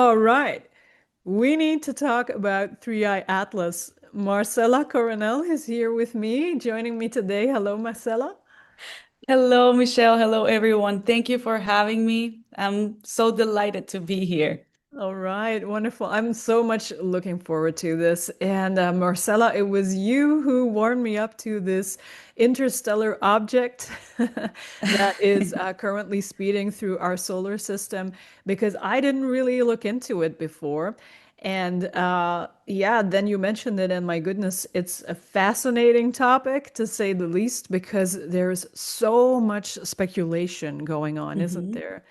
All right. We need to talk about Three Eye Atlas. Marcela Coronel is here with me, joining me today. Hello, Marcela. Hello, Michelle. Hello, everyone. Thank you for having me. I'm so delighted to be here. All right, wonderful. I'm so much looking forward to this. And Marcela, it was you who warmed me up to this interstellar object that is currently speeding through our solar system because I didn't really look into it before. And yeah, then you mentioned it, and my goodness, it's a fascinating topic to say the least because there's so much speculation going on, isn't Hmm. there?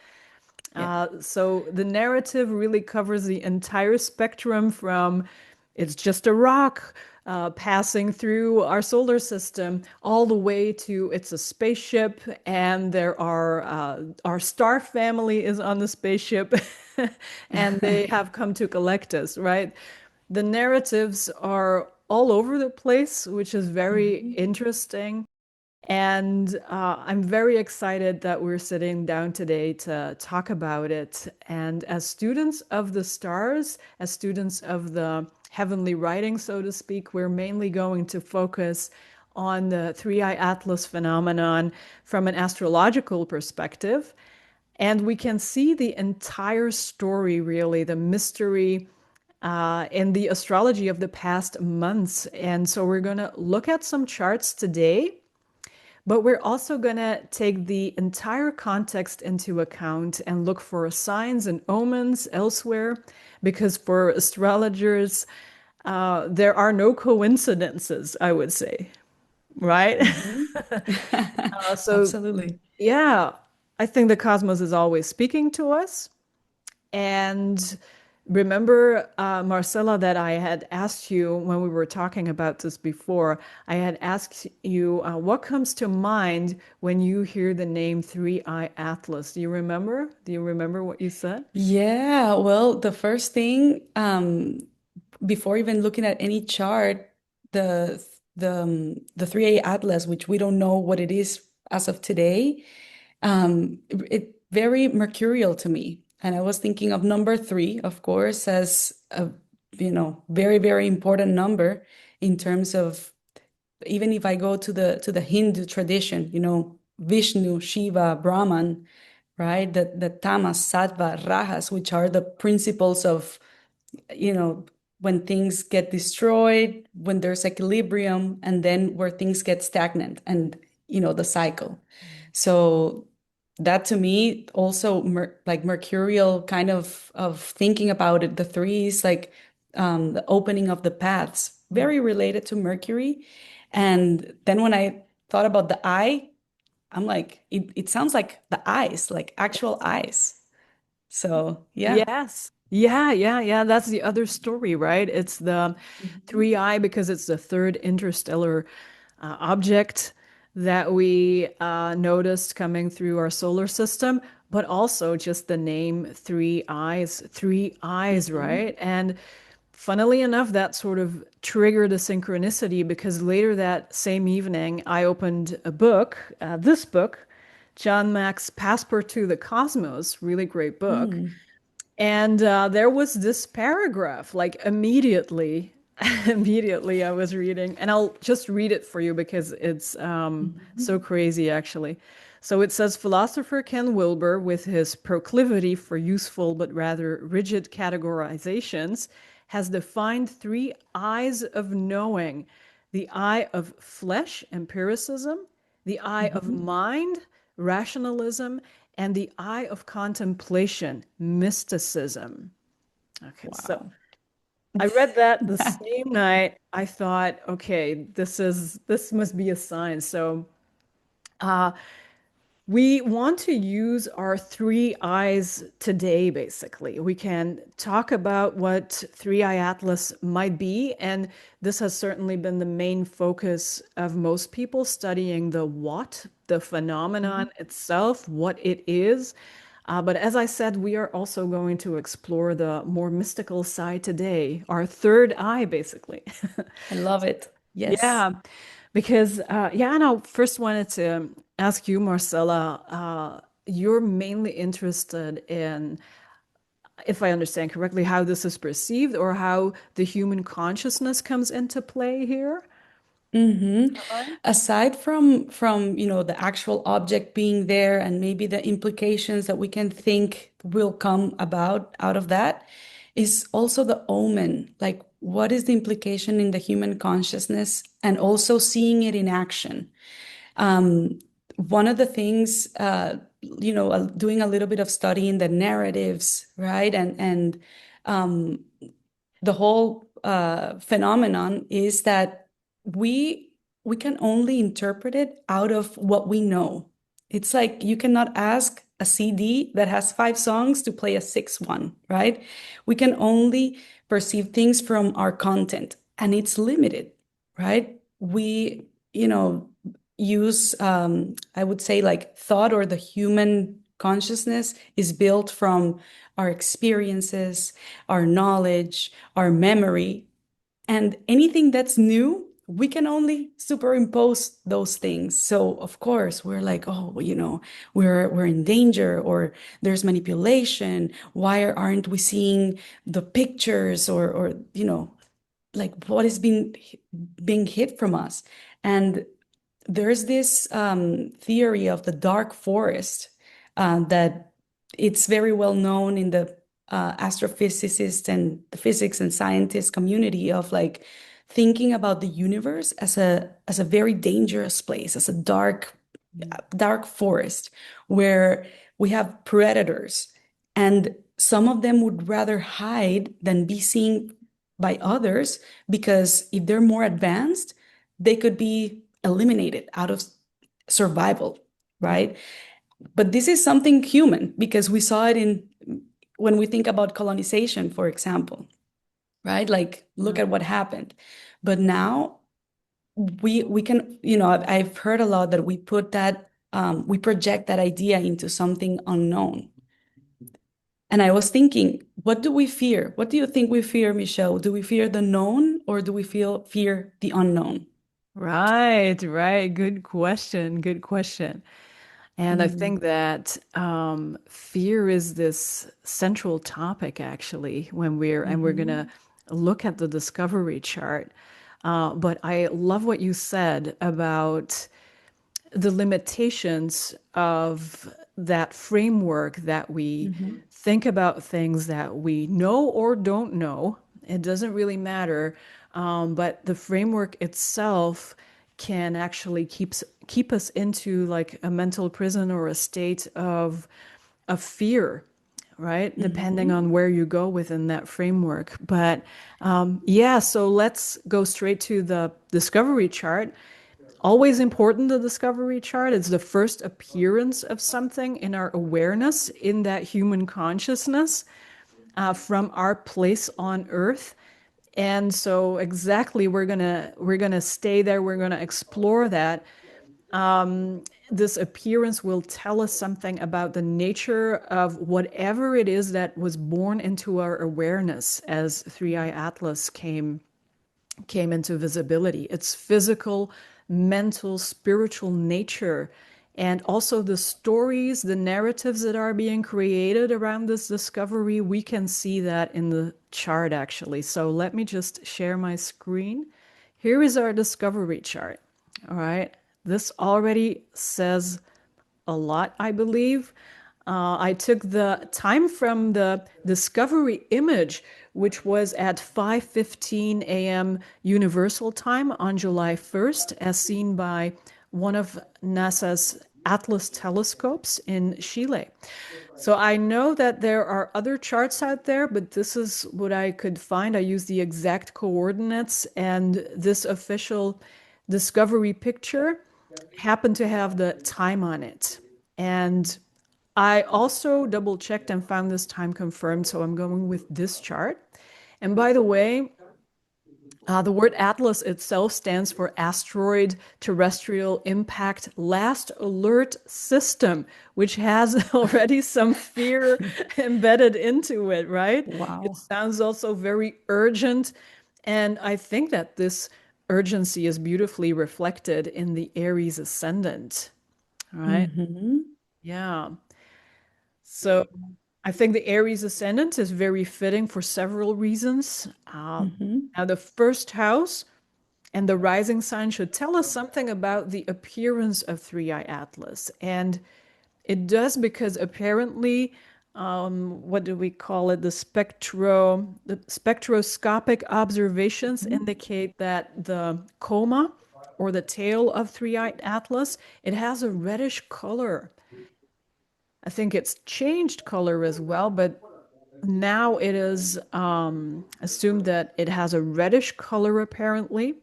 Yeah. So the narrative really covers the entire spectrum from it's just a rock passing through our solar system, all the way to it's a spaceship, and there are our star family is on the spaceship, and they have come to collect us, right? The narratives are all over the place, which is very Mhm. interesting. And I'm very excited that we're sitting down today to talk about it. And as students of the stars, as students of the heavenly writing, so to speak, we're mainly going to focus on the Three Eye Atlas phenomenon from an astrological perspective. And we can see the entire story, really, the mystery in the astrology of the past months. And so we're going to look at some charts today, but we're also going to take the entire context into account and look for signs and omens elsewhere, because for astrologers, there are no coincidences, I would say, right? Mhm. So, Absolutely. yeah, I think the cosmos is always speaking to us. And remember, Marcella, that I had asked you when we were talking about this before, I had asked you what comes to mind when you hear the name Three Eye Atlas. Do you remember? Do you remember what you said? Yeah, well, the first thing, before even looking at any chart, the 3A Atlas, which we don't know what it is as of today, it very mercurial to me. And I was thinking of number three, of course, as a very, very important number in terms of even if I go to the Hindu tradition, Vishnu, Shiva, Brahman, right? The tamas, sattva, rajas, which are the principles of, you know, when things get destroyed, when there's equilibrium, and then where things get stagnant and, the cycle. So that to me also like mercurial kind of thinking about it. The three is like the opening of the paths, very related to Mercury. And then when I thought about the eye, I'm like, it sounds like the eyes, like actual eyes. So yeah. Yes. Yeah. That's the other story, right? It's the Mhm. three eye because it's the third interstellar object that we noticed coming through our solar system, but also just the name three eyes, Mhm. right? And funnily enough, that sort of triggered a synchronicity because later that same evening, I opened a book, this book, John Mack's Passport to the Cosmos, really great book. Mm. And there was this paragraph, like immediately, immediately I was reading, and I'll just read it for you because it's so Mhm. crazy, actually. So it says, philosopher Ken Wilber, with his proclivity for useful but rather rigid categorizations, has defined three eyes of knowing: the eye of flesh, empiricism; the eye of Mhm. mind, rationalism; and the eye of contemplation, mysticism. Okay, so Wow. I read that the same night. I thought, okay, this must be a sign. So uh, we want to use our three eyes today, basically. We can talk about what Three Eye Atlas might be, and this has certainly been the main focus of most people studying the what, the Mhm. phenomenon itself, what it is. But as I said, we are also going to explore the more mystical side today, our third eye, basically. I love it. Yes. Yeah, because yeah, and I first wanted to ask you, Marcella, you're mainly interested in if I understand correctly, how this is perceived or how the human consciousness comes into play here. hmm Is that right? Aside from the actual object being there and maybe the implications that we can think will come about out of that, is also the omen. Like, what is the implication in the human consciousness, and also seeing it in action. Um, One of the things, doing a little bit of study in the narratives, right, and um, the whole phenomenon is that we we can only interpret it out of what we know. It's like you cannot ask a CD that has 5 songs to play a sixth one, right? We can only perceive things from our content, and it's limited, right? We, use, I would say, like thought, or the human consciousness is built from our experiences, our knowledge, our memory, and anything that's new, we can only superimpose those things. So of course we're like, oh, well, we're in danger, or there's manipulation. Why aren't we seeing the pictures, or like what is being hid from us? And there's this theory of the dark forest that it's very well known in the astrophysicist and the physics and scientist community, of like thinking about the universe as a very dangerous place, as a dark forest where we have predators, and some of them would rather hide than be seen by others, because if they're more advanced, they could be eliminated out of survival, right? But this is something human, because we saw it in when we think about colonization, for example, right? Like, look Mm. at what happened. But now we can, I've heard a lot that we project that idea into something unknown. And I was thinking, what do we fear? What do you think we fear, Michelle? Do we fear the known, or do we feel fear the unknown? Right, right. Good question. Good question. And I Mm, think that fear is this central topic actually and we're gonna mhm, look at the discovery chart. But I love what you said about the limitations of that framework that we mhm, think about things that we know or don't know. It doesn't really matter. But the framework itself can actually keep us into like a mental prison or a state of fear, right? Depending mhm. on where you go within that framework. But yeah, so let's go straight to the discovery chart. Always important, the discovery chart. It's the first appearance of something in our awareness, in that human consciousness, from our place on Earth. And so exactly we're gonna stay there. We're gonna explore that. This appearance will tell us something about the nature of whatever it is that was born into our awareness as Three Eye Atlas came into visibility. Its physical, mental, spiritual nature, and also the stories, the narratives that are being created around this discovery. We can see that in the chart actually. So let me just share my screen. Here is our discovery chart. All right. This already says a lot, I believe. I took the time from the discovery image, which was at 5:15 a.m. Universal Time on July 1st, as seen by one of NASA's Atlas telescopes in Chile. So I know that there are other charts out there, but this is what I could find. I used the exact coordinates, and this official discovery picture happened to have the time on it. And I also double checked and found this time confirmed, so I'm going with this chart. And by the way, the word atlas itself stands for Asteroid Terrestrial Impact Last Alert System, which has already some fear embedded into it, right? It Wow. sounds also very urgent. And I think that this urgency is beautifully reflected in the Aries ascendant, right? Mhm. Yeah. So. I think the Aries ascendant is very fitting for several reasons. Hmm. Now, the first house and the rising sign should tell us something about the appearance of Three Eye Atlas. And it does because apparently, what do we call it? The spectroscopic observations indicate that the coma or the tail of Three-Eyed Atlas, it has a reddish color. I think it's changed color as well, but now it is assumed that it has a reddish color apparently.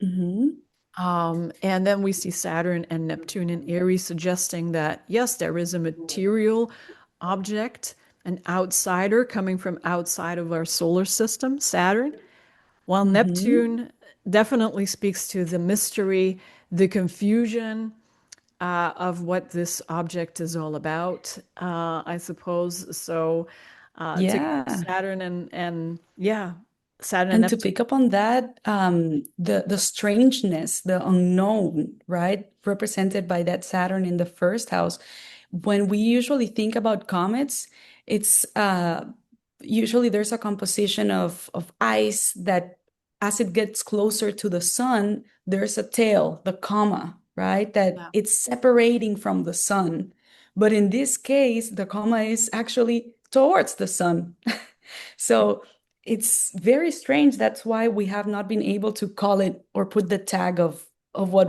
Hmm. And then we see Saturn and Neptune in Aries, suggesting that yes, there is a material object, an outsider coming from outside of our solar system, Saturn, while Hmm. Neptune definitely speaks to the mystery, the confusion of what this object is all about, I suppose. So together, Yeah. Saturn and yeah, Saturn and And to Neptune. pick up on that, the strangeness, the unknown, right, represented by that Saturn in the first house. When we usually think about comets, it's usually there's a composition of ice that, as it gets closer to the sun, there's a tail, the coma, right, that Yeah. it's separating from the sun. But in this case, the coma is actually towards the sun. So it's very strange. That's why we have not been able to call it or put the tag of what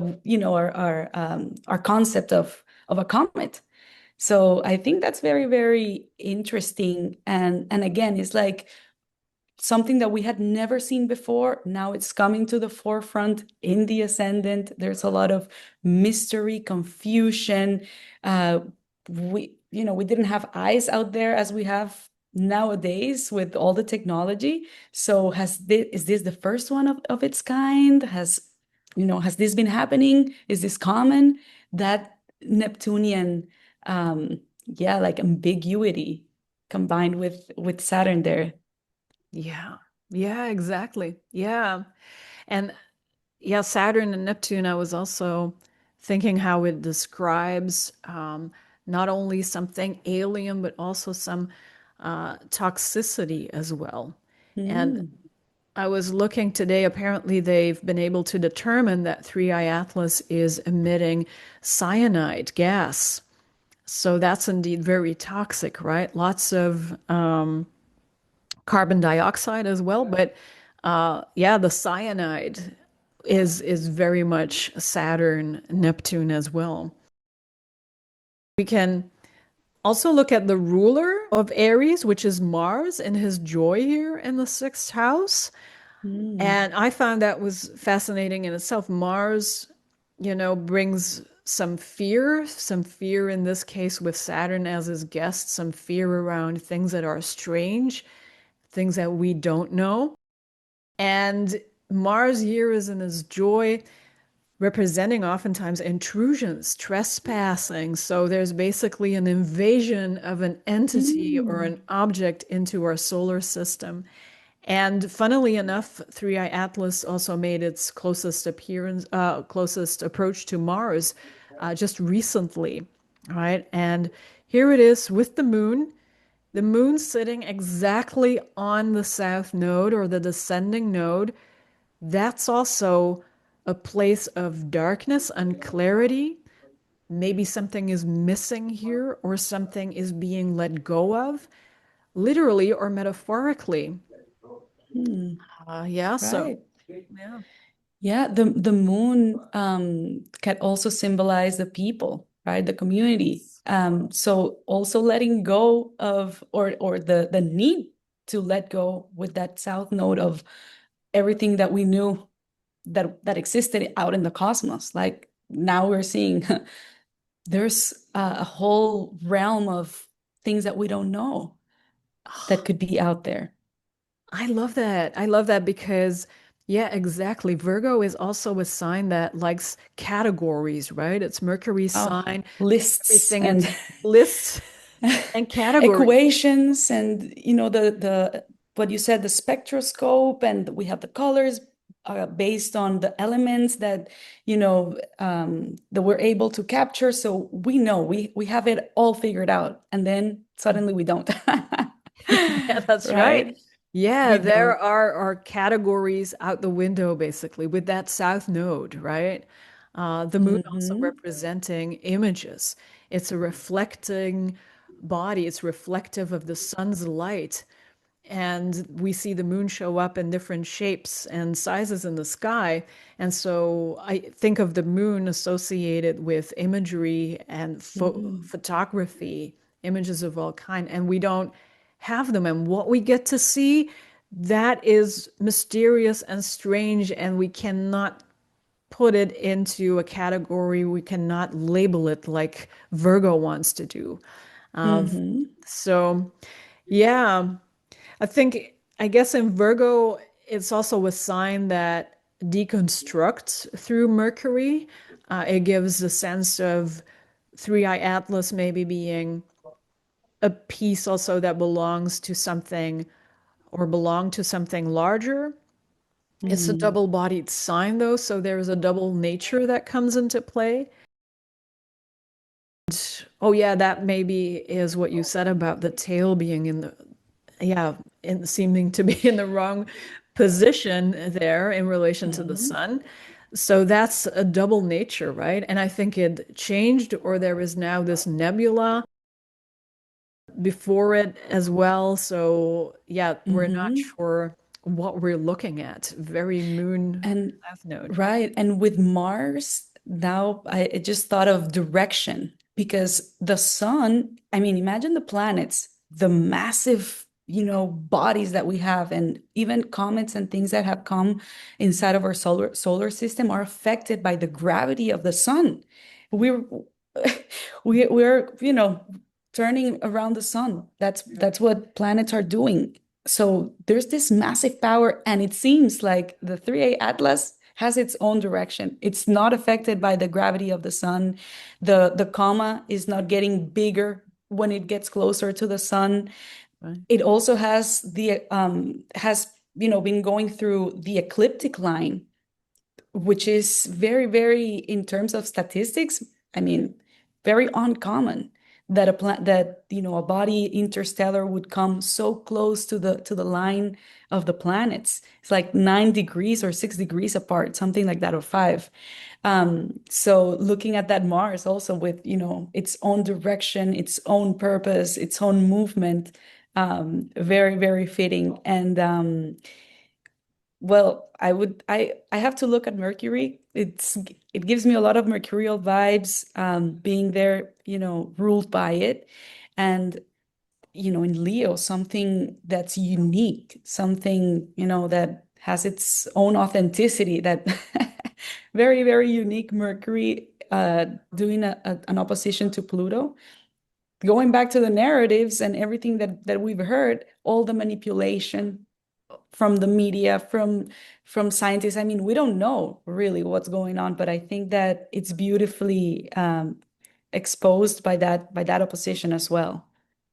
our concept of a comet. So I think that's very, very interesting. And again, it's like something that we had never seen before. Now it's coming to the forefront in the ascendant. There's a lot of mystery, confusion. We didn't have eyes out there as we have nowadays with all the technology. So is this the first one of its kind? Has this been happening? Is this common? That Neptunian, like ambiguity combined with Saturn there. Yeah. Yeah, exactly. Yeah. And yeah, Saturn and Neptune, I was also thinking how it describes not only something alien, but also some toxicity as well. And Mm. I was looking today, apparently, they've been able to determine that Three Eye Atlas is emitting cyanide gas. So that's indeed very toxic, right? Lots of carbon dioxide as well. But yeah, the cyanide is very much Saturn, Neptune as well. We can also look at the ruler of Aries, which is Mars, and his joy here in the sixth house. Mm. And I found that was fascinating in itself. Mars, brings some fear in this case with Saturn as his guest, some fear around things that are strange, things that we don't know. And Mars here is in his joy, representing oftentimes intrusions, trespassing. So there's basically an invasion of an entity or Mm. an object into our solar system. And funnily enough, Three Eye Atlas also made its closest approach to Mars just recently, right? And here it is with the moon sitting exactly on the south node or the descending node. That's also a place of darkness, unclarity. Maybe something is missing here or something is being let go of, literally or metaphorically. Mm. Yeah, so Right. yeah. Yeah, the moon can also symbolize the people, right? The community. So also letting go of or the need to let go with that south node of everything that we knew that existed out in the cosmos. Like now we're seeing there's a whole realm of things that we don't know that could be out there. I love that. I love that because, yeah, exactly. Virgo is also a sign that likes categories, right? It's Mercury's Oh, sign, lists everything and into lists and categories. equations and the what you said, the spectroscope, and we have the colors based on the elements that, that we're able to capture. So we know we have it all figured out, and then suddenly we don't. Yeah, that's right. Right? Yeah, We there don't. are categories out the window basically with that south node, right? The moon also Hmm. representing images. It's a reflecting body. It's reflective of the sun's light. And we see the moon show up in different shapes and sizes in the sky. And so I think of the moon associated with imagery and Mm. photography, images of all kind, and we don't have them. And what we get to see, that is mysterious and strange, and we cannot put it into a category. We cannot label it like Virgo wants to do. Uh, Hmm. so, yeah. I guess in Virgo, it's also a sign that deconstructs through Mercury. It gives a sense of three-eye Atlas maybe being a piece also that belongs to something or belong to something larger. It's a Mm. double-bodied sign though, so there's a double nature that comes into play. Oh yeah, that maybe is what you said about the tail being in the yeah, in seeming to be in the wrong position there in relation to the Hmm. sun. So that's a double nature, right? And I think it changed, or there is now this nebula before it as well. So yeah, we're not Hmm. sure what we're looking at. Very moon And south node. right. And with Mars, now I just thought of direction because the sun, I mean, imagine the planets, the massive, bodies that we have, and even comets and things that have come inside of our solar system are affected by the gravity of the sun. We're we're, turning around the sun. That's what planets are doing. So there's this massive power, and it seems like the 3A Atlas has its own direction. It's not affected by the gravity of the sun. The comma is not getting bigger when it gets closer to the sun. Right. It also has been going through the ecliptic line, which is very, very, in terms of statistics, I mean, very uncommon that a body interstellar would come so close to the line of the planets. It's like 9 degrees or 6 degrees apart, something like that, or five. So looking at that Mars also with, its own direction, its own purpose, its own movement, very, very fitting. And well, I have to look at Mercury. It gives me a lot of mercurial vibes, being there, ruled by it. And, in Leo, something that's unique, something, that has its own authenticity, that very, very unique Mercury, doing an opposition to Pluto. Going back to the narratives and everything that we've heard, all the manipulation from the media, from scientists. I mean, we don't know really what's going on, but I think that it's beautifully, exposed by that opposition as well.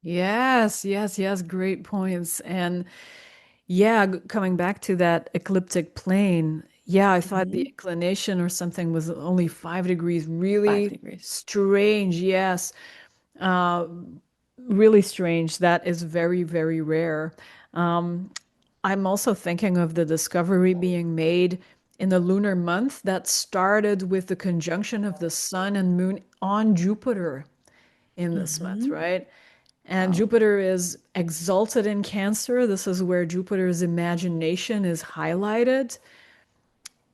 Yes, yes, yes, great points. And yeah, coming back to that ecliptic plane, yeah, I thought the Mhm. inclination or something was only 5 degrees. Five Really degrees. strange, yes. Uh, really strange. That is very, very rare. Um, I'm also thinking of the discovery being made in the lunar month that started with the conjunction of the sun and moon on Jupiter in this month, Hmm. right? And Wow. Jupiter is exalted in Cancer. This is where Jupiter's imagination is highlighted.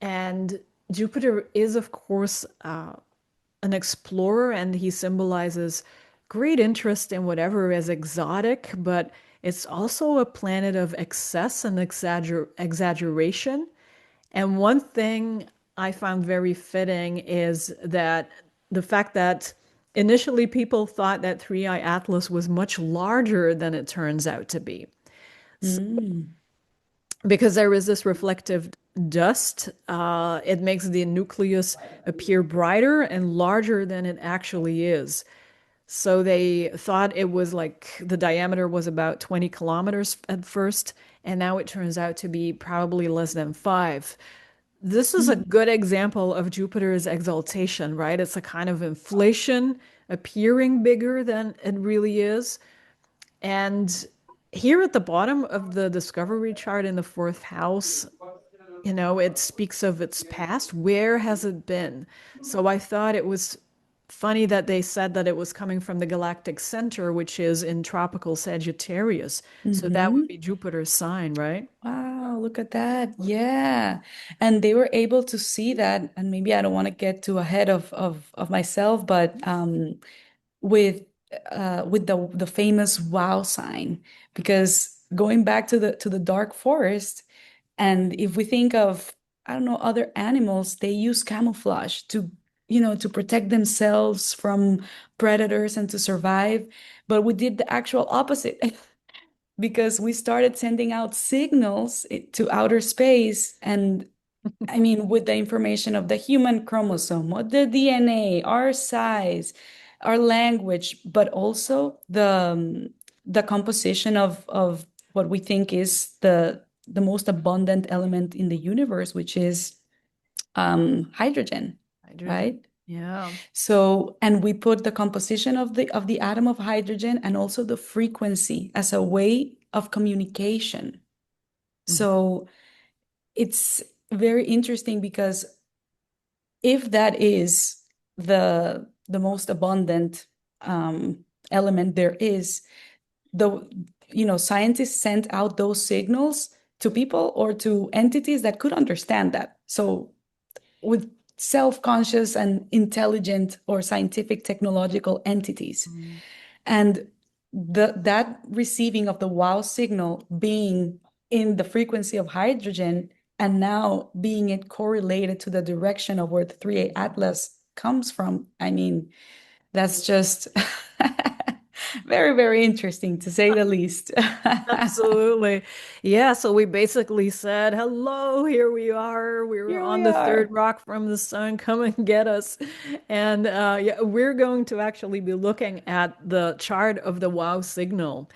And Jupiter is, of course, an explorer, and he symbolizes great interest in whatever is exotic, but it's also a planet of excess and exaggeration. And one thing I found very fitting is that the fact that initially people thought that Three Eye Atlas was much larger than it turns out to be. So, Mm. because there is this reflective dust, it makes the nucleus appear brighter and larger than it actually is. So they thought it was like the diameter was about 20 kilometers at first, and now it turns out to be probably less than five. this is a Mm, good example of Jupiter's exaltation, right? It's a kind of inflation appearing bigger than it really is. And here at the bottom of the discovery chart in the fourth house, it speaks of its past. Where has it been? So I thought it was funny that they said that it was coming from the galactic center, which is in tropical Sagittarius. So that would hmm. be Jupiter's sign, right? Wow, look at that. Yeah. And they were able to see that. And maybe I don't want to get too ahead of myself, but with with the famous wow sign, because going back to the dark forest, and if we think of, I don't know, other animals, they use camouflage to, to protect themselves from predators and to survive. But we did the actual opposite. Because we started sending out signals to outer space. And I mean, with the information of the human chromosome, what the DNA, our size, our language, but also the composition of what we think is the most abundant element in the universe, which is hydrogen, Hydrogen. right? Yeah. So, and we put the composition of the atom of hydrogen and also the frequency as a way of communication. Mhm. So it's very interesting because if that is the most abundant element there is, the scientists sent out those signals to people or to entities that could understand that. So with self-conscious and intelligent or scientific technological entities. Mm. And that receiving of the wow signal being in the frequency of hydrogen and now being it correlated to the direction of where the 3A atlas comes from, I mean, that's just very, very interesting to say the least. Absolutely. Yeah, so we basically said, hello, here we are. We were Here on we the third are. rock from the sun. Come and get us. And yeah, we're going to actually be looking at the chart of the wow signal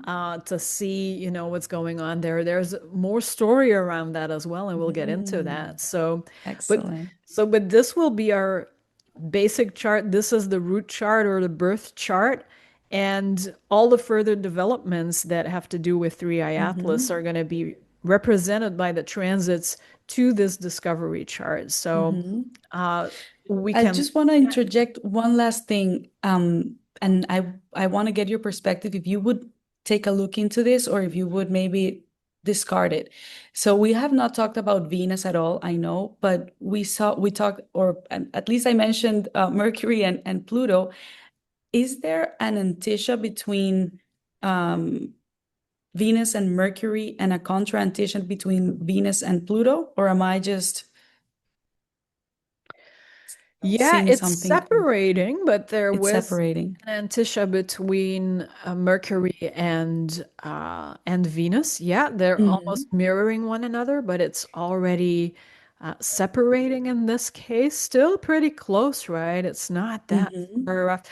to see, what's going on there. There's more story around that as well, and we'll get into Mm, that. So, but excellent. but this will be our basic chart. This is the root chart or the birth chart. And all the further developments that have to do with 3i Atlas Hmm. are going to be represented by the transits to this discovery chart. So Hmm. uh, we I can, just want to interject one last thing, and I want to get your perspective if you would take a look into this or if you would maybe discard it. So we have not talked about Venus at all, I know, but we talked, or at least I mentioned Mercury and Pluto. Is there an antisha between um, Venus and Mercury and a contra antisha between Venus and Pluto, or am I just yeah, seeing it's something? separating, but there It's was separating. an antisha between Mercury and Venus. Yeah, they're almost Hmm. mirroring one another, but it's already separating in this case. Still pretty close, right? It's not that Hmm. far off.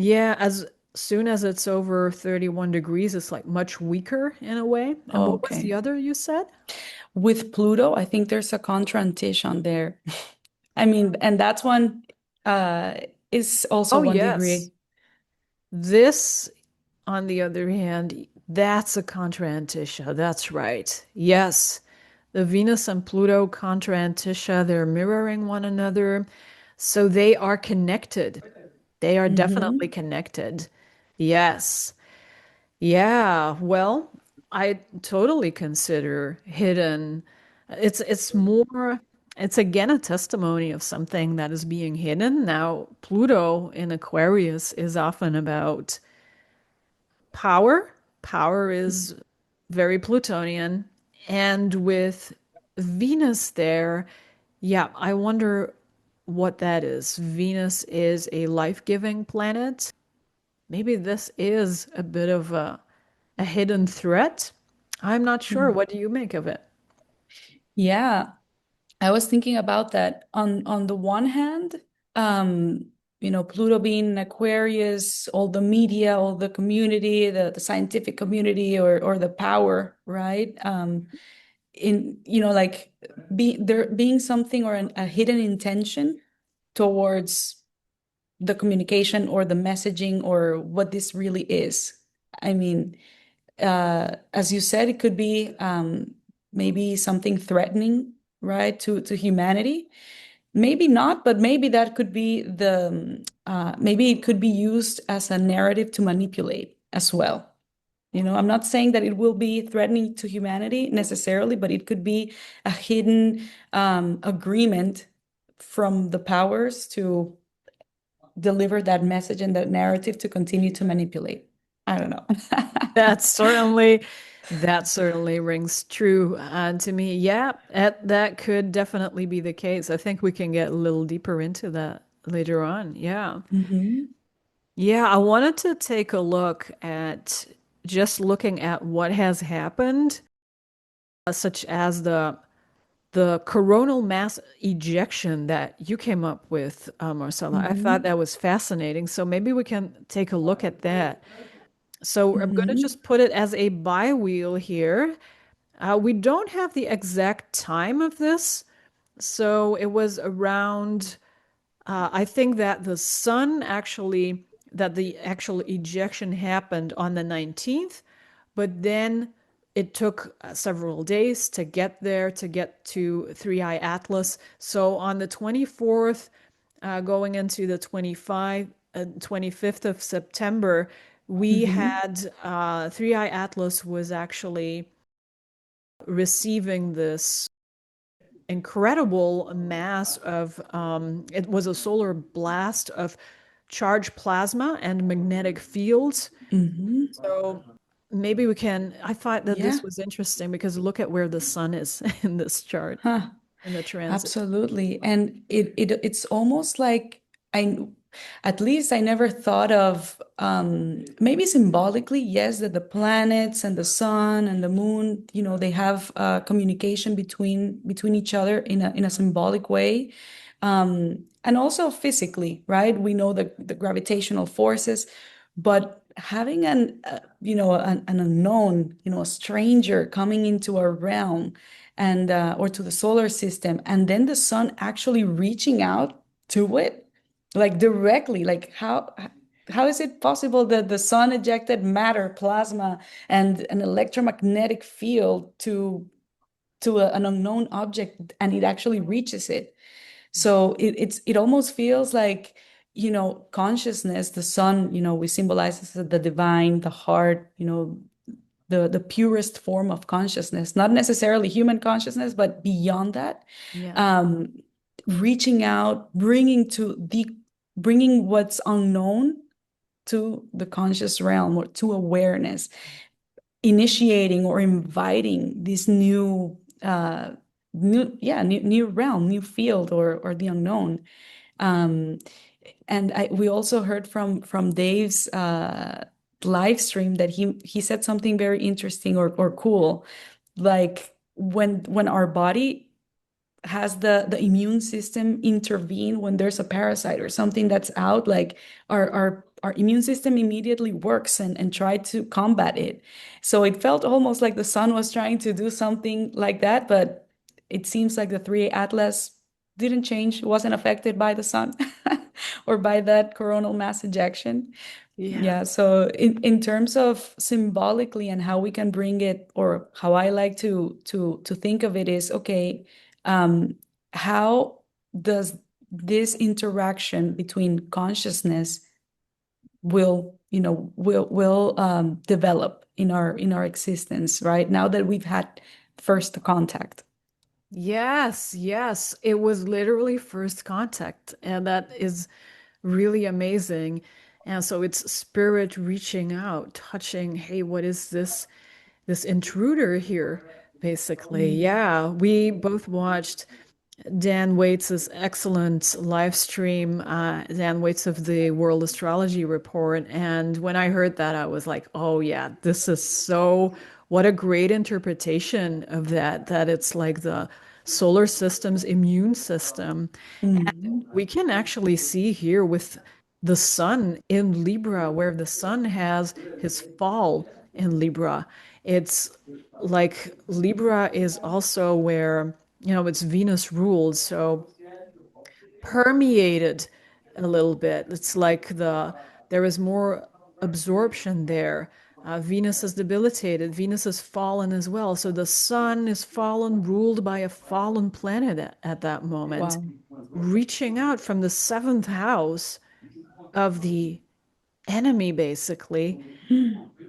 Yeah, as soon as it's over 31 degrees, it's like much weaker in a way. And what was the Okay. other you said? With Pluto, I think there's a contrantition there. I mean, and that's one uh is also Oh, 1 degree. yes. This, on the other hand, that's a contrantisha. That's right. Yes. The Venus and Pluto contrantisha, they're mirroring one another. So they are connected. They are definitely Hmm. connected. Yes. Yeah, well, I totally consider hidden. It's more it's again a testimony of something that is being hidden. Now, Pluto in Aquarius is often about power. Power is very Plutonian. And with Venus there, yeah, I wonder what that is. Venus is a life-giving planet. Maybe this is a bit of a hidden threat? I'm not sure. What do you make of it? Yeah, I was thinking about that. On the one hand, Pluto being in Aquarius, all the media, all the community, the scientific community or the power, right? in, like there being something or a hidden intention towards the communication or the messaging or what this really is. I mean, as you said, it could be maybe something threatening, right, to humanity. Maybe not, but maybe that could be maybe it could be used as a narrative to manipulate as well. I'm not saying that it will be threatening to humanity necessarily, but it could be a hidden agreement from the powers to deliver that message and that narrative to continue to manipulate. I don't know. That certainly rings true to me. Yeah, that could definitely be the case. I think we can get a little deeper into that later on. Yeah. Hmm. Yeah, I wanted to take a look at just looking at what has happened, such as the coronal mass ejection that you came up with, Marcella. I thought Hmm. that was fascinating. So maybe we can take a look at that. So I'm going to Hmm. just put it as a bi-wheel here. We don't have the exact time of this. So it was around, I think that that the actual ejection happened on the 19th, but then it took several days to get there, to get to Three Eye Atlas. So on the 24th, going into the 25th of September, we Hmm. had Three Eye Atlas was actually receiving this incredible mass of, it was a solar blast of charged plasma and magnetic fields. Hmm. So maybe we can, I thought that Yeah. this was interesting because look at where the sun is in this chart Huh. in the transit. Absolutely. And it's almost like I at least I never thought of maybe symbolically, yes, that the planets and the sun and the moon, they have communication between each other in a symbolic way. And also physically, right? We know the gravitational forces, but having an unknown, a stranger coming into our realm and or to the solar system, and then the sun actually reaching out to it, like directly, like how is it possible that the sun ejected matter, plasma, and an electromagnetic field to an unknown object, and it actually reaches it? So it almost feels like, consciousness, the sun, we symbolize as the divine, the heart, the purest form of consciousness, not necessarily human consciousness, but beyond that, Yeah. um, reaching out, bringing what's unknown to the conscious realm or to awareness, initiating or inviting this new realm, new field, or the unknown. Um, and we also heard from Dave's live stream that he said something very interesting or cool, like when our body has the immune system intervene when there's a parasite or something that's out, like our immune system immediately works and try to combat it. So it felt almost like the sun was trying to do something like that, but it seems like the 3 Atlas didn't change, wasn't affected by the sun or by that coronal mass ejection. Yeah. Yeah, so in terms of symbolically and how we can bring it, or how I like to think of it is, okay, um, how does this interaction between consciousness will develop in our existence, right? Now that we've had first contact. Yes, yes. It was literally first contact, and that is really amazing. And so it's spirit reaching out, touching, hey, what is this intruder here, basically? Mm. Yeah, we both watched Dan Waits's excellent live stream, Dan Waits of the World Astrology Report. And when I heard that, I was like, oh, yeah, this is so, what a great interpretation of that, that it's like the solar system's immune system. Mm. We can actually see here with the sun in Libra, where the sun has his fall. in Libra. It's like Libra is also where, it's Venus ruled. So permeated a little bit. It's like there is more absorption there. Venus is debilitated. Venus is fallen as well. So the sun is fallen, ruled by a fallen planet at that moment, Wow. reaching out from the seventh house of the enemy, basically,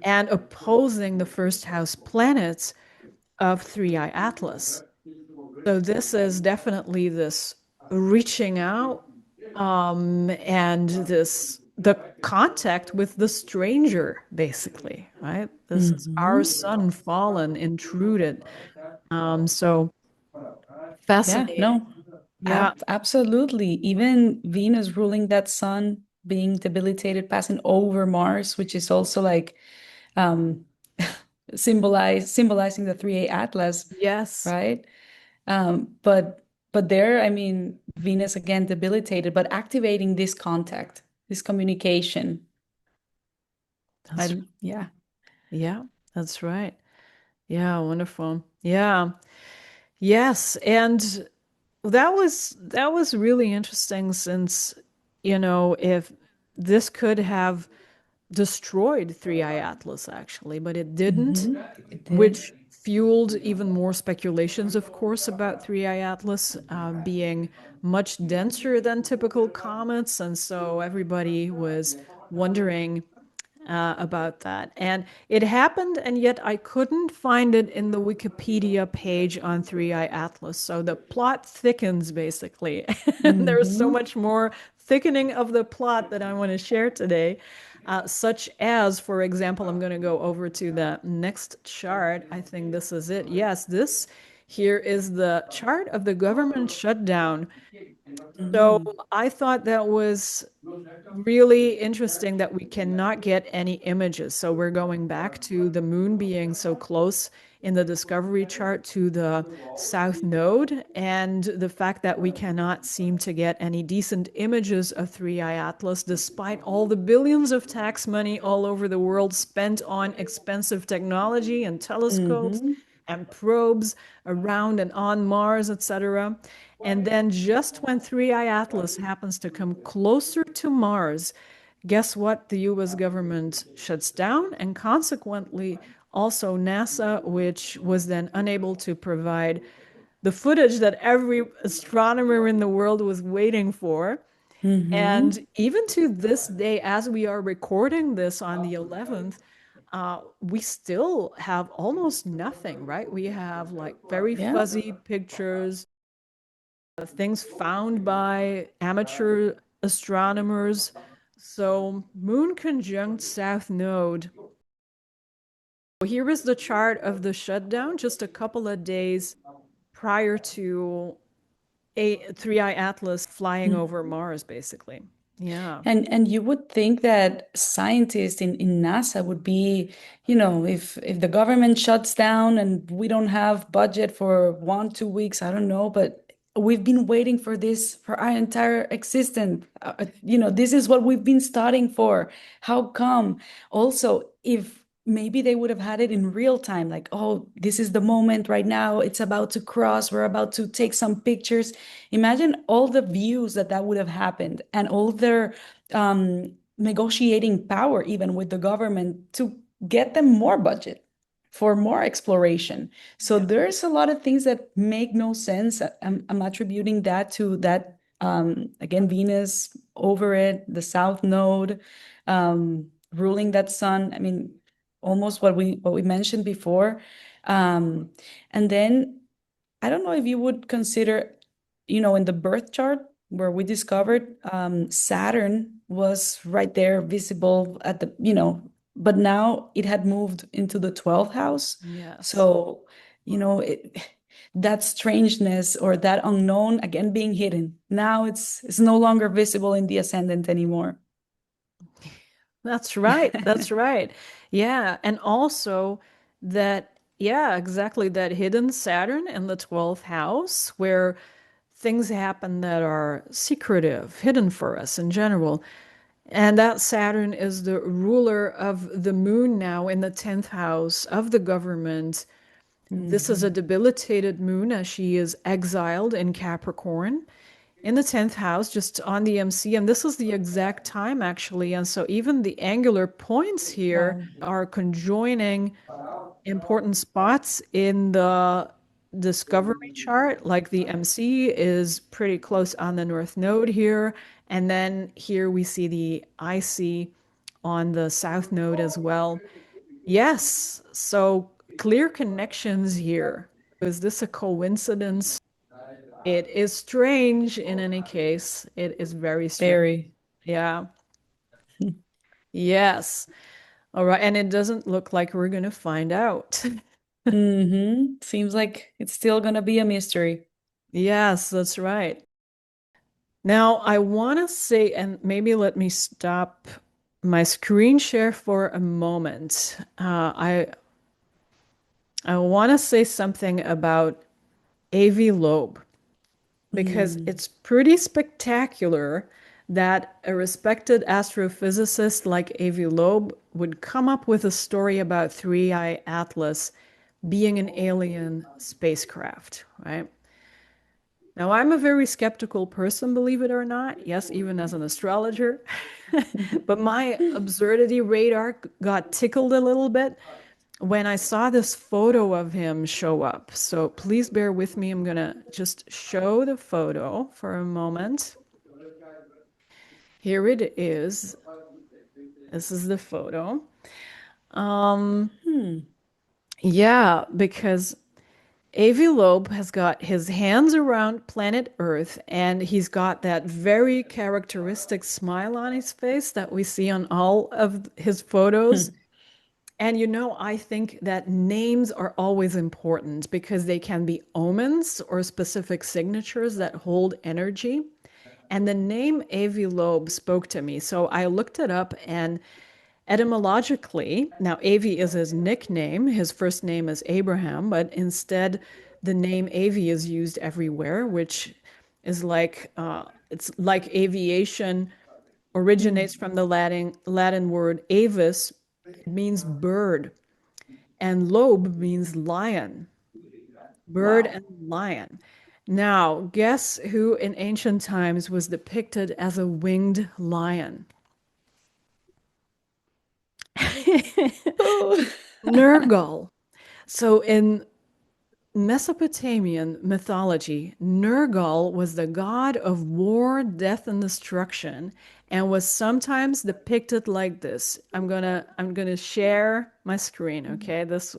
and opposing the first house planets of Three Eye Atlas. So this is definitely this reaching out, and this the contact with the stranger, basically, right? This is our Hmm. sun fallen, intruded. So Yeah, fascinating. no, Yeah. absolutely. Even Venus ruling that sun, being debilitated, passing over Mars, which is also like um symbolizing the 3A Atlas, Yes. right? But there, I mean, Venus again debilitated, but activating this contact, this communication. That's Yeah. yeah, that's right. Yeah, wonderful. Yeah. Yes, and that was really interesting since, if this could have destroyed Three Eye Atlas actually, but it didn't, It didn't. which fueled even more speculations, of course, about Three Eye Atlas being much denser than typical comets, and so everybody was wondering about that. And it happened, and yet I couldn't find it in the Wikipedia page on Three Eye Atlas. So the plot thickens, basically. And there's so Hmm. much more thickening of the plot that I want to share today. Such as, for example, I'm going to go over to the next chart. I think this is it. Yes, this here is the chart of the government shutdown. So Hmm. I thought that was really interesting that we cannot get any images. So we're going back to the moon being so close in the discovery chart to the south node, and the fact that we cannot seem to get any decent images of Three Eye Atlas, despite all the billions of tax money all over the world spent on expensive technology and telescopes Hmm. and probes around and on Mars, etc. And then just when Three Eye Atlas happens to come closer to Mars, guess what? The US government shuts down, and consequently, also NASA, which was then unable to provide the footage that every astronomer in the world was waiting for. Hmm. And even to this day, as we are recording this on the 11th, we still have almost nothing, right? We have like very Yeah. fuzzy pictures, things found by amateur astronomers. So, Moon conjunct South Node. Here is the chart of the shutdown just a couple of days prior to a Three Eye Atlas flying over Mars, basically. Yeah. And you would think that scientists in NASA would be, if the government shuts down and we don't have budget for 1, 2 weeks, I don't know, but we've been waiting for this for our entire existence. This is what we've been studying for. How come? Also, if maybe they would have had it in real time, like, oh, this is the moment right now, it's about to cross, we're about to take some pictures. Imagine all the views that would have happened and all their negotiating power, even with the government, to get them more budget for more exploration. So Yeah. there's a lot of things that make no sense. I'm attributing that to that, again, Venus over it, the South Node ruling that sun. I mean, almost what we mentioned before. Um, and then I don't know if you would consider, in the birth chart where we discovered Saturn was right there visible at but now it had moved into the 12th house. Yes. So, that strangeness or that unknown again being hidden. Now it's no longer visible in the ascendant anymore. That's right. That's right. Yeah. And also yeah, exactly, that hidden Saturn in the 12th house where things happen that are secretive, hidden for us in general. And that Saturn is the ruler of the moon now in the 10th house of the government. This is a Hmm. debilitated moon as she is exiled in Capricorn in the 10th house, just on the MC. And this is the exact time, actually. And so even the angular points here Wow. are conjoining important spots in the discovery chart. Like the MC is pretty close on the north node here. And then here we see the IC on the south node as well. Yes, so clear connections here. Is this a coincidence? It is strange in any case. It is very strange. Very. Yeah. Yes. All right. And it doesn't look like we're going to find out. Seems like it's still gonna be a mystery. Yes, that's right. Now, I want to say, and maybe let me stop my screen share for a moment. I want to say something about Avi Loeb, because Mm. it's pretty spectacular that a respected astrophysicist like Avi Loeb would come up with a story about Three Eye Atlas being an alien spacecraft, right? Now, I'm a very skeptical person, believe it or not. Yes, even as an astrologer. But my absurdity radar got tickled a little bit when I saw this photo of him show up. So please bear with me. I'm going to just show the photo for a moment. Here it is. This is the photo. Um, Hmm. yeah, because Avi Loeb has got his hands around planet Earth and he's got that very characteristic smile on his face that we see on all of his photos. And I think that names are always important because they can be omens or specific signatures that hold energy. And the name Avi Loeb spoke to me. So I looked it up, and etymologically, now Avi is his nickname. His first name is Abraham, but instead the name Avi is used everywhere, which is like it's like aviation originates Hmm. from the Latin word avis. It means bird, and lobe means lion, bird Wow. and lion. Now, guess who in ancient times was depicted as a winged lion? Oh. Nurgal. So in Mesopotamian mythology, Nurgal was the god of war, death, and destruction, and was sometimes depicted like this. I'm gonna share my screen, okay? This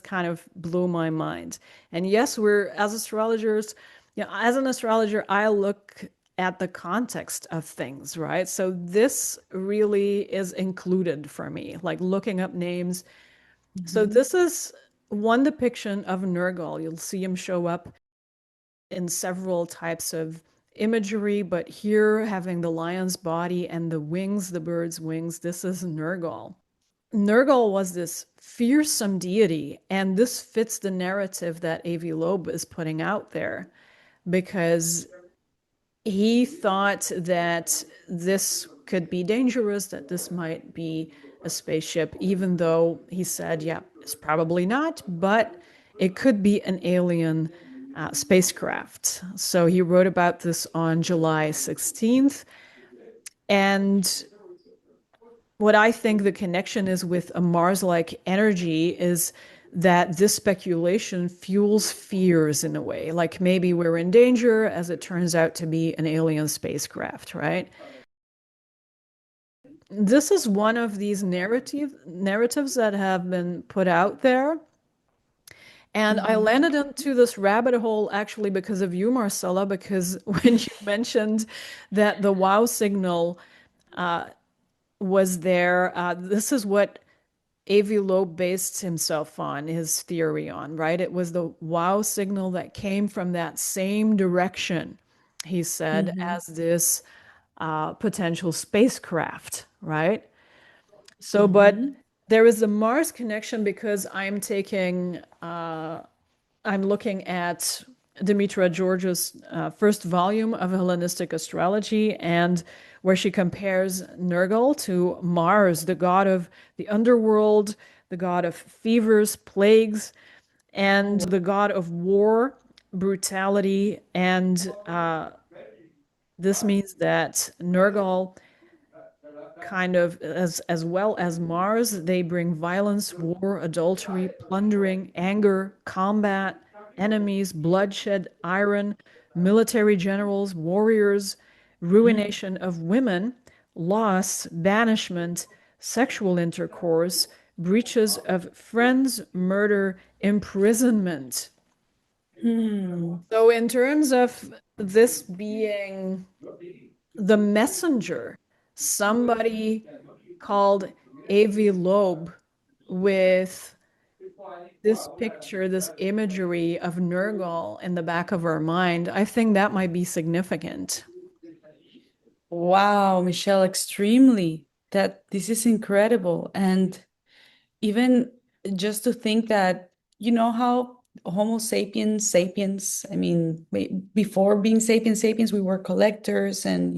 kind of blew my mind. And yes, we're as astrologers, as an astrologer, I look at the context of things, right? So this really is included for me, like looking up names. So Mhm. this is one depiction of Nurgle. You'll see him show up in several types of imagery, but here having the lion's body and the wings, the bird's wings, this is Nurgle. Nurgle was this fearsome deity, and this fits the narrative that Avi Loeb is putting out there because he thought that this could be dangerous, that this might be a spaceship, even though he said, yeah, it's probably not, but it could be an alien spacecraft. So he wrote about this on July 16th. And what I think the connection is with a Mars like energy is that this speculation fuels fears in a way. Like maybe we're in danger, as it turns out to be an alien spacecraft, right? This is one of these narratives that have been put out there. And I Mhm. landed into this rabbit hole actually because of you, Marcella, because when you mentioned that the wow signal was there, this is what Avi Loeb based himself on, his theory on, right? It was the wow signal that came from that same direction, he said, Mhm. as this potential spacecraft, right? So, but Mhm. there is a Mars connection because I'm looking at Dimitra George's first volume of Hellenistic astrology, and where she compares Nurgal to Mars, the god of the underworld, the god of fevers, plagues, and the god of war, brutality, and this means that Nurgal kind of as well as Mars, they bring violence, war, adultery, plundering, anger, combat, enemies, bloodshed, iron, military generals, warriors, Mm. ruination of women, loss, banishment, sexual intercourse, breaches of friends, murder, imprisonment. Hmm. So, in terms of this being the messenger, somebody called Avi Loeb with this picture, this imagery of Nurgal in the back of our mind, I think that might be significant. Wow, Michelle, extremely. That this is incredible. And even just to think that, you know how Homo sapiens, sapiens, I mean, before being sapiens, sapiens, we were collectors and,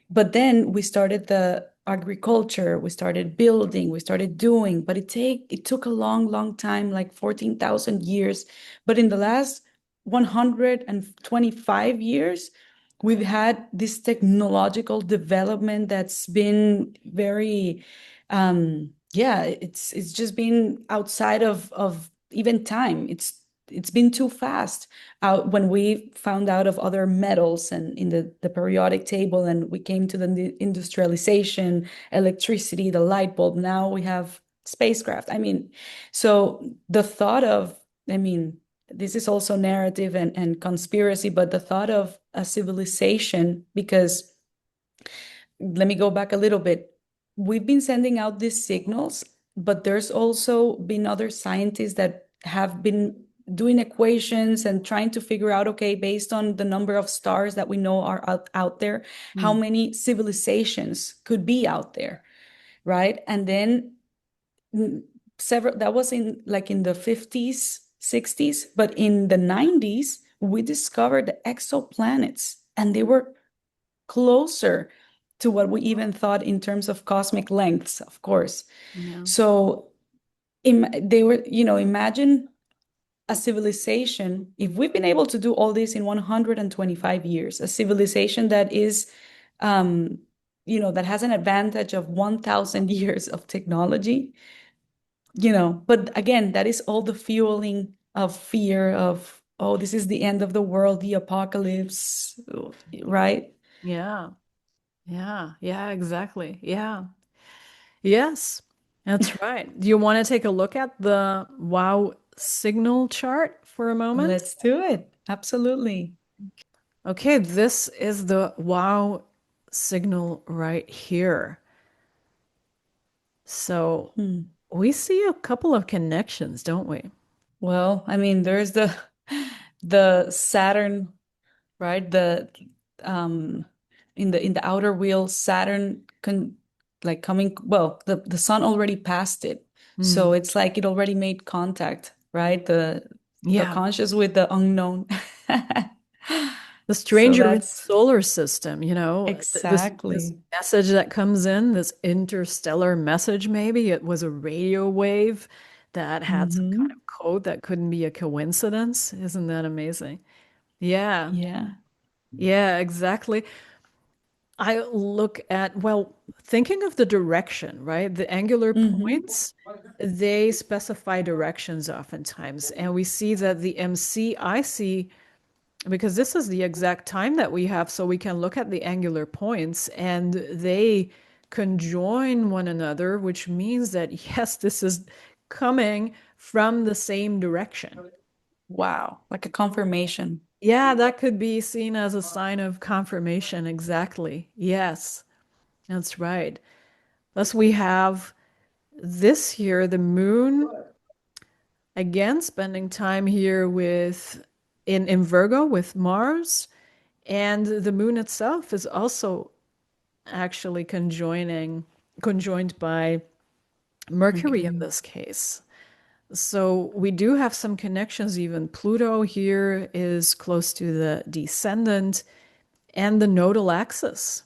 but then we started the agriculture, we started building, we started doing, but it took a long, long time, like 14,000 years. But in the last 125 years, we've had this technological development that's been very yeah, it's just been outside of even time. It's been too fast. When we found out of other metals and in the periodic table, and we came to the industrialization, electricity, the light bulb. Now we have spacecraft. I mean, so the thought of, I mean, this is also narrative and conspiracy, but the thought of a civilization, because let me go back a little bit. We've been sending out these signals, but there's also been other scientists that have been doing equations and trying to figure out, okay, based on the number of stars that we know are out there, how Hmm. many civilizations could be out there, right? And then several, that was in like in the 50s, 60s, but in the 90s, we discovered the exoplanets, and they were closer to what we even thought in terms of cosmic lengths, of course. Yeah. So they were, imagine a civilization, if we've been able to do all this in 125 years, a civilization that is, um, that has an advantage of 1,000 years of technology, but again, that is all the fueling of fear of, oh, this is the end of the world, the apocalypse, right? Yeah. Yeah. Yeah, exactly. Yeah. Yes, that's right. Do you want to take a look at the wow signal chart for a moment? Let's do it. Absolutely. Okay, this is the wow signal right here. So Hmm. we see a couple of connections, don't we? Well, I mean, there's the Saturn, right? The um in the outer wheel, Saturn like coming, well, the sun already passed it. Hmm. So it's like it already made contact, right? The Yeah. conscious with the unknown. The So stranger in the that's solar system, this exactly. message that comes in, this interstellar message, maybe it was a radio wave that had some kind Hmm. of code that couldn't be a coincidence. Isn't that amazing? Yeah. Yeah. Yeah, exactly. I look at, well, thinking of the direction, right? The angular Hmm. points, they specify directions oftentimes. And we see that the MC because this is the exact time that we have, so we can look at the angular points and they conjoin one another, which means that yes, this is coming from the same direction. Wow. Like a confirmation. Yeah, that could be seen as a sign of confirmation. Exactly. Yes, that's right. Thus, we have this here, the moon, again, spending time here in Virgo with Mars. And the moon itself is also actually conjoined by Mercury in Okay. this case. So we do have some connections. Even Pluto here is close to the descendant and the nodal axis.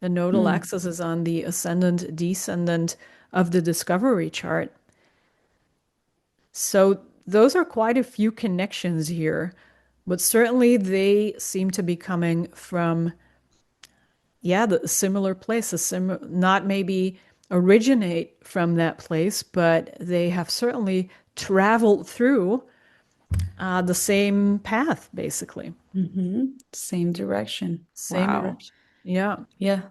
The nodal Hmm. axis is on the ascendant descendant of the discovery chart. So those are quite a few connections here, but certainly they seem to be coming from, yeah, the similar place, not maybe originate from that place, but they have certainly traveled through the same path, basically. Same direction. Same Wow. direction. Yeah. Yeah.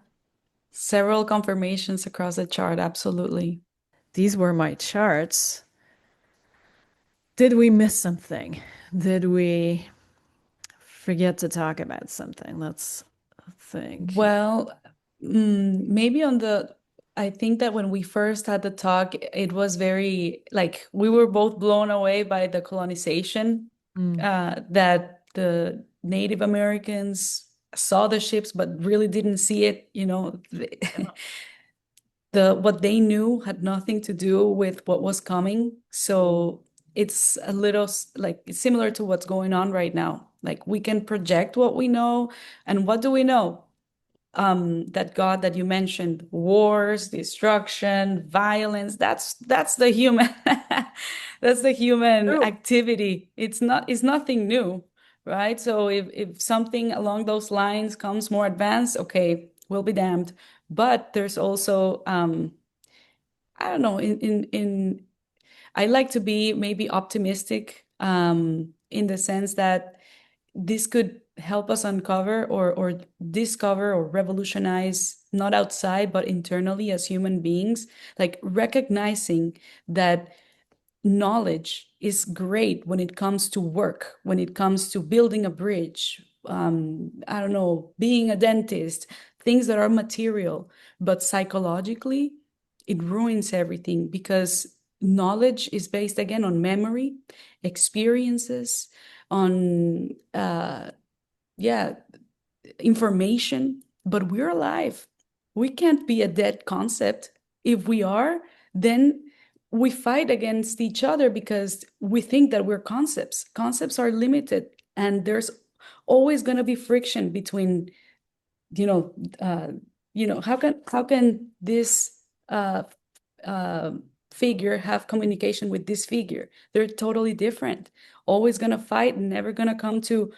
Several confirmations across the chart. Absolutely. These were my charts. Did we miss something? Did we forget to talk about something? Let's think. Well, maybe I think that when we first had the talk, it was very like we were both blown away by the colonization, Mm, that the Native Americans saw the ships but really didn't see it. yeah. What they knew had nothing to do with what was coming. So it's a little like it's similar to what's going on right now. Like we can project what we know, and what do we know? That God that you mentioned, wars, destruction, violence, that's the human that's the human True. activity. It's nothing new, right? So if something along those lines comes more advanced, okay, we'll be damned. But there's also I don't know, in I like to be maybe optimistic, in the sense that this could help us uncover or discover or revolutionize, not outside but internally as human beings, like recognizing that knowledge is great when it comes to work, when it comes to building a bridge, I don't know, being a dentist, things that are material. But psychologically, it ruins everything because knowledge is based again on memory, experiences, on yeah, information, but we're alive. We can't be a dead concept. If we are, then we fight against each other because we think that we're concepts. Concepts are limited, and there's always going to be friction between, you know, uh, how can this uh, uh, figure have communication with this figure? They're totally different. Always gonna fight, never gonna come to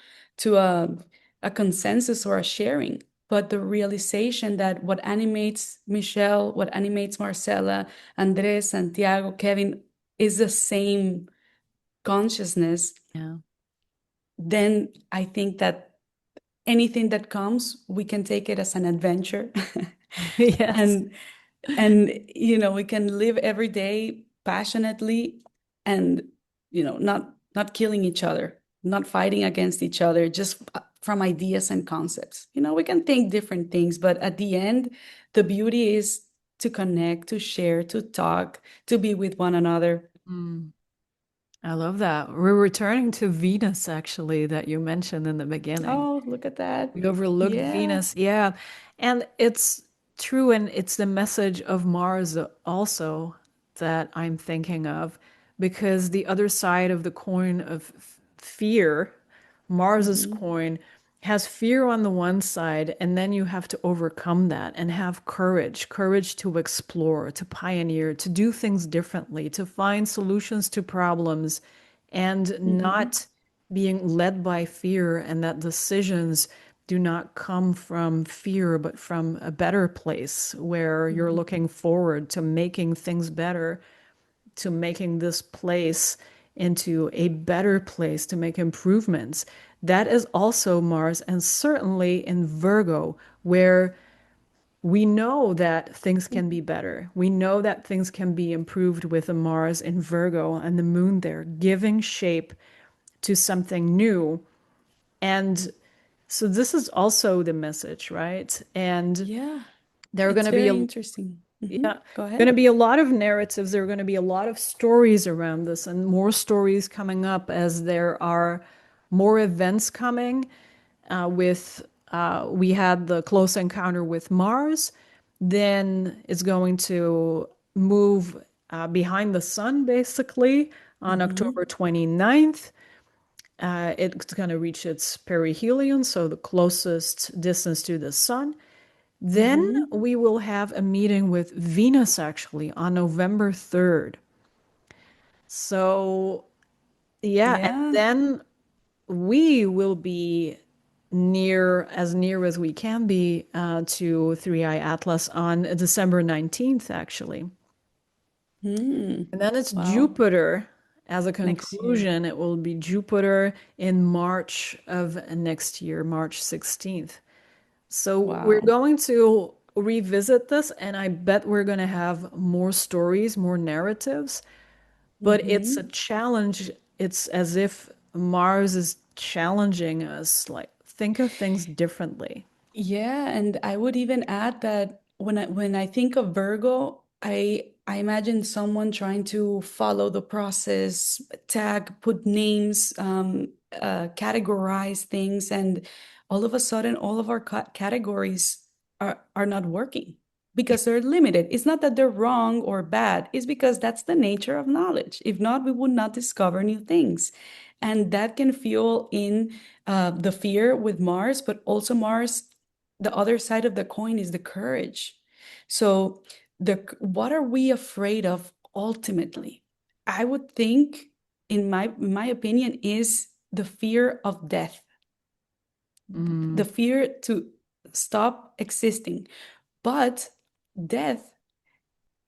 a consensus or a sharing. But the realization that what animates Michelle, what animates Marcela, Andres, Santiago, Kevin is the same consciousness, Yeah. then I think that anything that comes, we can take it as an adventure. Yes. and we can live every day passionately, and not killing each other, not fighting against each other, just from ideas and concepts. We can think different things, but at the end, the beauty is to connect, to share, to talk, to be with one another. Mm, I love that. We're returning to Venus, actually, that you mentioned in the beginning. Oh, look at that. We overlooked Yeah. Venus. Yeah. And it's true. And it's the message of Mars also that I'm thinking of, because the other side of the coin of fear, Mars's Mhm. coin, has fear on the one side, and then you have to overcome that and have courage, courage to explore, to pioneer, to do things differently, to find solutions to problems, and Mhm. not being led by fear, and that decisions do not come from fear, but from a better place where you're Mhm. looking forward to making things better, to making this place into a better place, to make improvements. That is also Mars, and certainly in Virgo, where we know that things can be better. We know that things can be improved with the Mars in Virgo and the moon there, giving shape to something new. And so this is also the message, right? And Yeah, there are going it's to be very a interesting. yeah, Go going ahead. to be a lot of narratives. There are going to be a lot of stories around this, and more stories coming up as there are more events coming. We had the close encounter with Mars, then it's going to move behind the sun, basically, on Mm-hmm. October 29th. It's going to reach its perihelion, so the closest distance to the sun. Then Mm-hmm. we will have a meeting with Venus actually on November 3rd. So, yeah, and Yeah. then we will be near as we can be to Three Eye Atlas on December 19th, actually. Mm. And then it's Wow. Jupiter. As a Next year. conclusion, it will be Jupiter in March of next year, March 16th. So we're Wow. going to revisit this, and I bet we're going to have more stories, more narratives, but it's a Mm-hmm. challenge. It's as if Mars is challenging us, like, think of things differently. Yeah, and I would even add that when I think of Virgo, I imagine someone trying to follow the process, tag, put names, categorize things, and all of a sudden, all of our categories are not working because they're limited. It's not that they're wrong or bad; it's because that's the nature of knowledge. If not, we would not discover new things, and that can fuel in the fear with Mars, but also Mars, the other side of the coin is the courage. So the what are we afraid of ultimately? I would think, in my opinion, is the fear of death, the Mm, fear to stop existing. But death,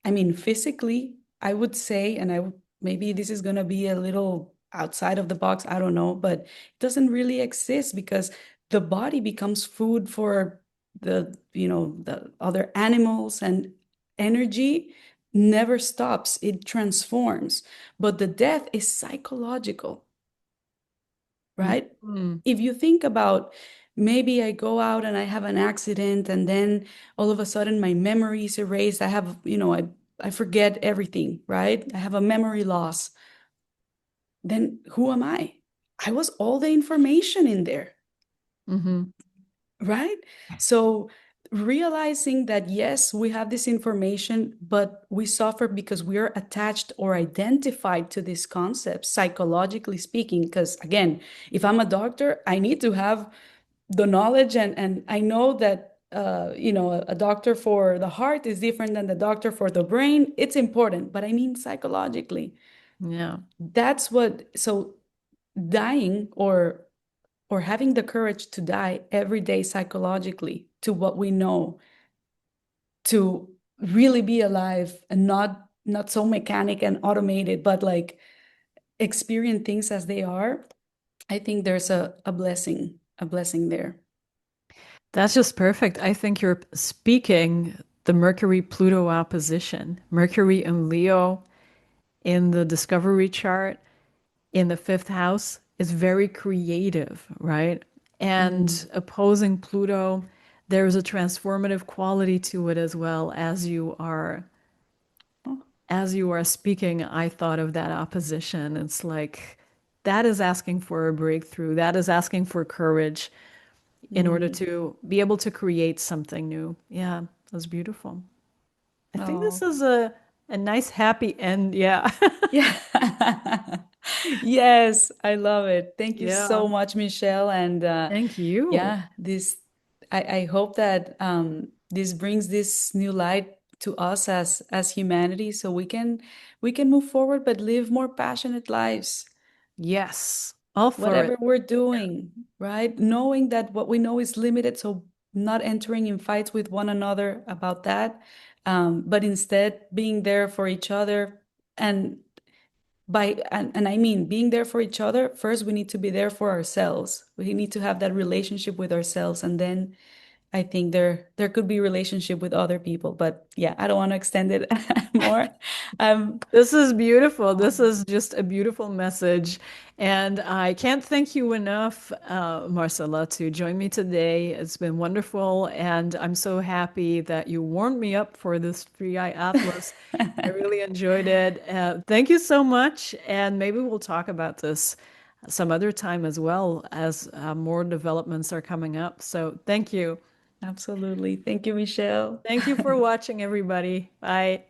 I mean, physically, I would say, and maybe this is going to be a little outside of the box, I don't know, but it doesn't really exist because the body becomes food for the other animals, and energy never stops. It transforms. But the death is psychological, mm, right? mm. If you think about, maybe I go out and I have an accident, and then all of a sudden my memory is erased. I forget everything, right? I have a memory loss. Then who am I? I was all the information in there, Mhm. right? So realizing that yes, we have this information, but we suffer because we are attached or identified to this concept, psychologically speaking. Because again, if I'm a doctor, I need to have the knowledge, and I know that a doctor for the heart is different than the doctor for the brain. It's important, but I mean psychologically. Yeah. That's what, so dying, or having the courage to die every day psychologically to what we know, to really be alive and not so mechanic and automated, but like experience things as they are. I think there's a blessing there. That's just perfect. I think you're speaking the Mercury-Pluto opposition. Mercury and Leo in the discovery chart in the fifth house is very creative, right? Mm. And opposing Pluto, there's a transformative quality to it as well. Oh. As you are speaking, I thought of that opposition. It's like that is asking for a breakthrough. That is asking for courage in order Mm. to be able to create something new. Yeah, that's beautiful. I think this Oh. is a nice happy end. Yeah. Yeah. Yes, I love it. Thank you Yeah. so much, Michelle. And Thank you. yeah, I hope that this brings this new light to us as humanity, so we can move forward but live more passionate lives. Yes. All for it. Whatever we're doing, right? Knowing that what we know is limited, so not entering in fights with one another about that, but instead being there for each other. And and I mean being there for each other, first we need to be there for ourselves. We need to have that relationship with ourselves, and then I think there could be relationship with other people. But yeah, I don't want to extend it more. um This is beautiful. This is just a beautiful message. And I can't thank you enough, Marcela, to join me today. It's been wonderful. And I'm so happy that you warmed me up for this Three Eye Atlas. I really enjoyed it. Thank you so much. And maybe we'll talk about this some other time as well as more developments are coming up. So thank you. Absolutely. Thank you, Michelle. Thank you for watching, everybody. Bye.